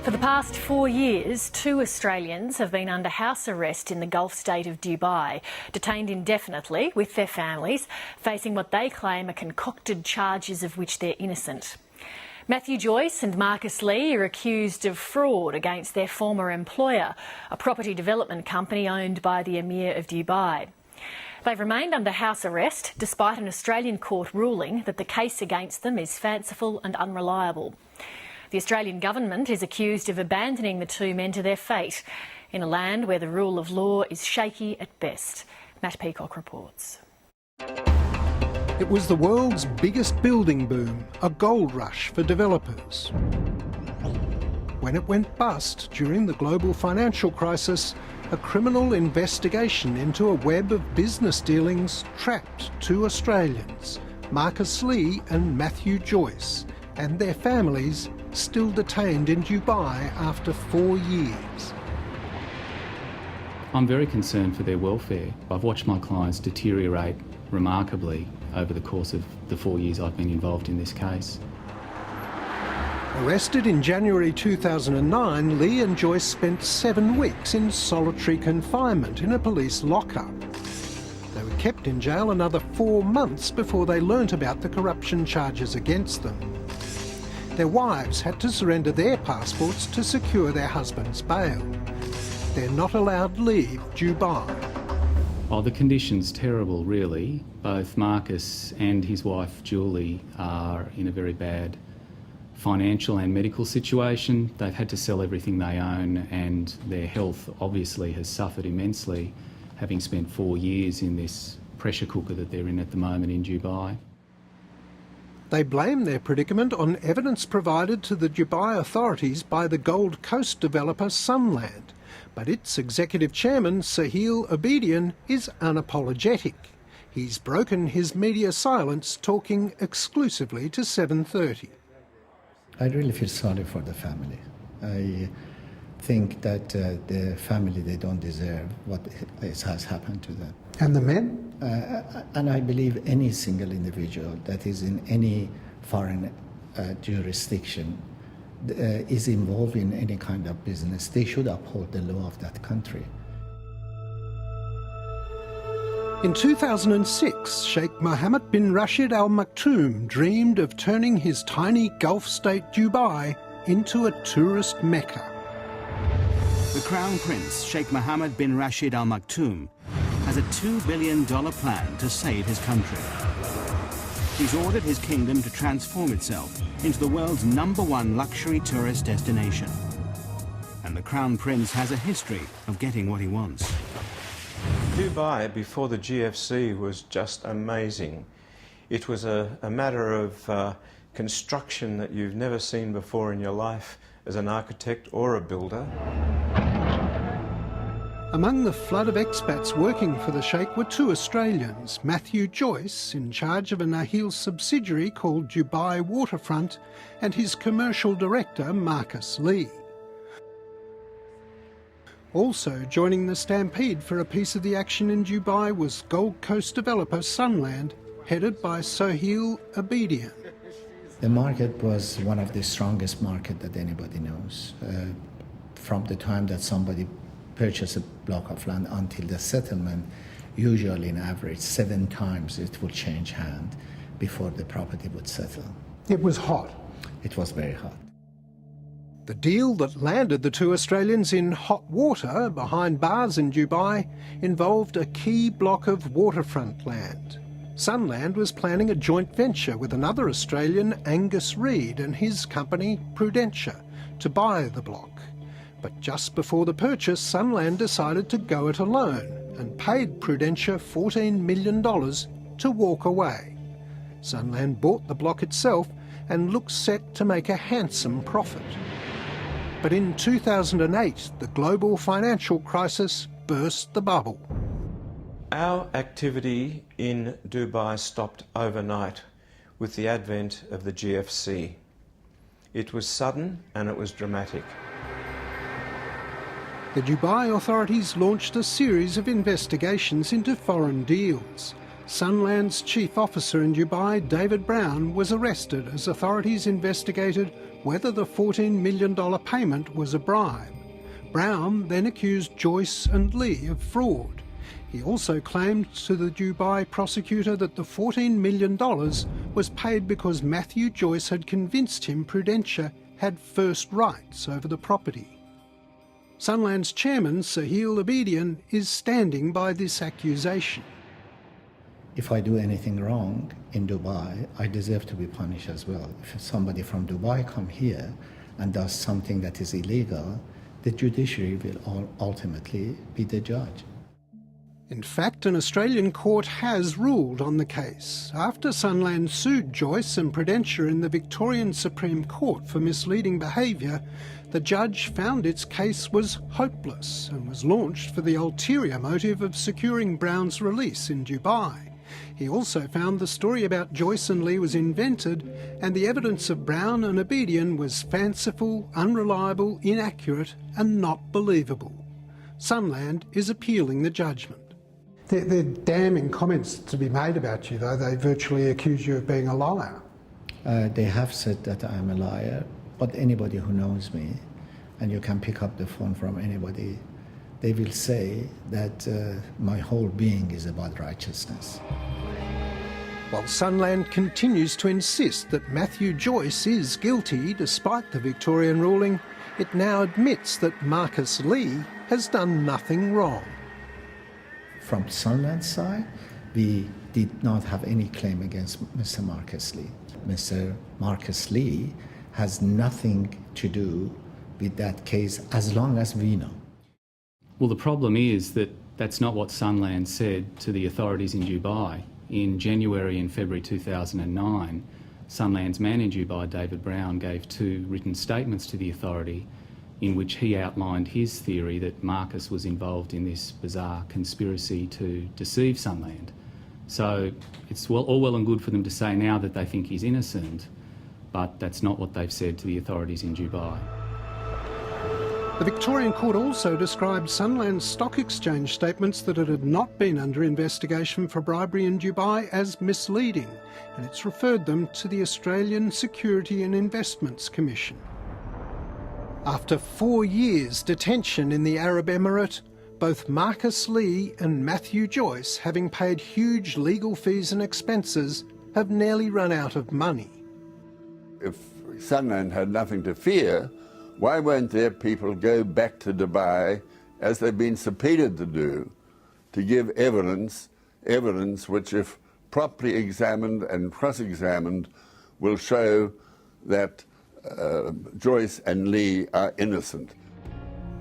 For the past 4 years, 2 Australians have been under house arrest in the Gulf state of Dubai, detained indefinitely with their families, facing what they claim are concocted charges of which they're innocent. Matthew Joyce and Marcus Lee are accused of fraud against their former employer, a property development company owned by the Emir of Dubai. They've remained under house arrest despite an Australian court ruling that the case against them is fanciful and unreliable. The Australian government is accused of abandoning the 2 men to their fate in a land where the rule of law is shaky at best. Matt Peacock reports. It was the world's biggest building boom, a gold rush for developers. When it went bust during the global financial crisis, a criminal investigation into a web of business dealings trapped 2 Australians, Marcus Lee and Matthew Joyce, and their families still detained in Dubai after 4 years. I'm very concerned for their welfare. I've watched my clients deteriorate remarkably over the course of the 4 years I've been involved in this case. Arrested in January 2009, Lee and Joyce spent 7 weeks in solitary confinement in a police lockup. They were kept in jail another 4 months before they learnt about the corruption charges against them. Their wives had to surrender their passports to secure their husband's bail. They're not allowed to leave Dubai. Oh, the condition's terrible, really. Both Marcus and his wife, Julie, are in a very bad financial and medical situation. They've had to sell everything they own, and their health obviously has suffered immensely, having spent 4 years in this pressure cooker that they're in at the moment in Dubai. They blame their predicament on evidence provided to the Dubai authorities by the Gold Coast developer Sunland, but its executive chairman, Sahil Abedian, is unapologetic. He's broken his media silence, talking exclusively to 7:30. I really feel sorry for the family. I think that the family, they don't deserve what has happened to them. And the men? And I believe any single individual that is in any foreign jurisdiction is involved in any kind of business, they should uphold the law of that country. In 2006, Sheikh Mohammed bin Rashid Al Maktoum dreamed of turning his tiny Gulf state Dubai into a tourist mecca. The Crown Prince, Sheikh Mohammed bin Rashid Al Maktoum, has a $2 billion plan to save his country. He's ordered his kingdom to transform itself into the world's #1 luxury tourist destination. And the Crown Prince has a history of getting what he wants. Dubai, before the GFC, was just amazing. It was a matter of construction that you've never seen before in your life as an architect or a builder. Among the flood of expats working for the Sheikh were 2 Australians, Matthew Joyce, in charge of a Nahil subsidiary called Dubai Waterfront, and his commercial director, Marcus Lee. Also joining the stampede for a piece of the action in Dubai was Gold Coast developer Sunland, headed by Sahil Abedian. The market was one of the strongest markets that anybody knows. From the time that somebody purchase a block of land until the settlement, usually in average 7 times it will change hand before the property would settle. It was hot. It was very hot. The deal that landed the 2 Australians in hot water behind bars in Dubai involved a key block of waterfront land. Sunland was planning a joint venture with another Australian, Angus Reid, and his company, Prudentia, to buy the block. But just before the purchase, Sunland decided to go it alone and paid Prudentia $14 million to walk away. Sunland bought the block itself and looked set to make a handsome profit. But in 2008, the global financial crisis burst the bubble. Our activity in Dubai stopped overnight with the advent of the GFC. It was sudden and it was dramatic. The Dubai authorities launched a series of investigations into foreign deals. Sunland's chief officer in Dubai, David Brown, was arrested as authorities investigated whether the $14 million payment was a bribe. Brown then accused Joyce and Lee of fraud. He also claimed to the Dubai prosecutor that the $14 million was paid because Matthew Joyce had convinced him Prudentia had first rights over the property. Sunland's chairman, Sahil Abedian, is standing by this accusation. If I do anything wrong in Dubai, I deserve to be punished as well. If somebody from Dubai come here and does something that is illegal, the judiciary will ultimately be the judge. In fact, an Australian court has ruled on the case. After Sunland sued Joyce and Prudentia in the Victorian Supreme Court for misleading behaviour, the judge found its case was hopeless and was launched for the ulterior motive of securing Brown's release in Dubai. He also found the story about Joyce and Lee was invented and the evidence of Brown and Abedian was fanciful, unreliable, inaccurate and not believable. Sunland is appealing the judgment. They're damning comments to be made about you, though. They virtually accuse you of being a liar. They have said that I'm a liar, but anybody who knows me, and you can pick up the phone from anybody, they will say that my whole being is about righteousness. While Sunland continues to insist that Matthew Joyce is guilty despite the Victorian ruling, it now admits that Marcus Lee has done nothing wrong. From Sunland's side, we did not have any claim against Mr. Marcus Lee. Mr. Marcus Lee has nothing to do with that case as long as we know. Well, the problem is that that's not what Sunland said to the authorities in Dubai. In January and February 2009, Sunland's man in Dubai, David Brown, gave 2 written statements to the authority in which he outlined his theory that Marcus was involved in this bizarre conspiracy to deceive Sunland. So it's all well and good for them to say now that they think he's innocent, but that's not what they've said to the authorities in Dubai. The Victorian court also described Sunland's stock exchange statements that it had not been under investigation for bribery in Dubai as misleading, and it's referred them to the Australian Security and Investments Commission. After 4 years' detention in the Arab Emirate, both Marcus Lee and Matthew Joyce, having paid huge legal fees and expenses, have nearly run out of money. If Sunland had nothing to fear, why won't their people go back to Dubai, as they've been subpoenaed to do, to give evidence which, if properly examined and cross-examined, will show that Joyce and Lee are innocent.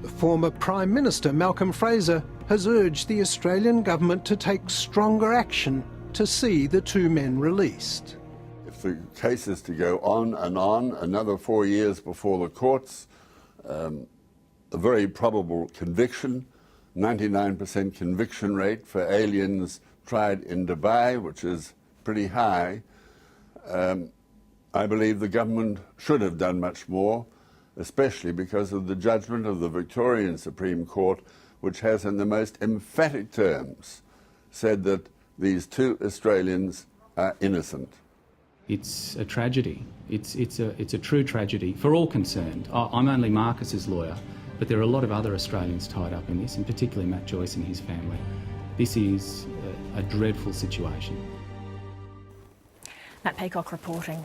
The former Prime Minister, Malcolm Fraser, has urged the Australian government to take stronger action to see the 2 men released. If the case is to go on, another 4 years before the courts, a very probable conviction, 99% conviction rate for aliens tried in Dubai, which is pretty high, I believe the government should have done much more, especially because of the judgment of the Victorian Supreme Court, which has in the most emphatic terms said that these 2 Australians are innocent. It's a tragedy. It's a true tragedy for all concerned. I'm only Marcus's lawyer, but there are a lot of other Australians tied up in this, and particularly Matt Joyce and his family. This is a dreadful situation. Matt Peacock reporting.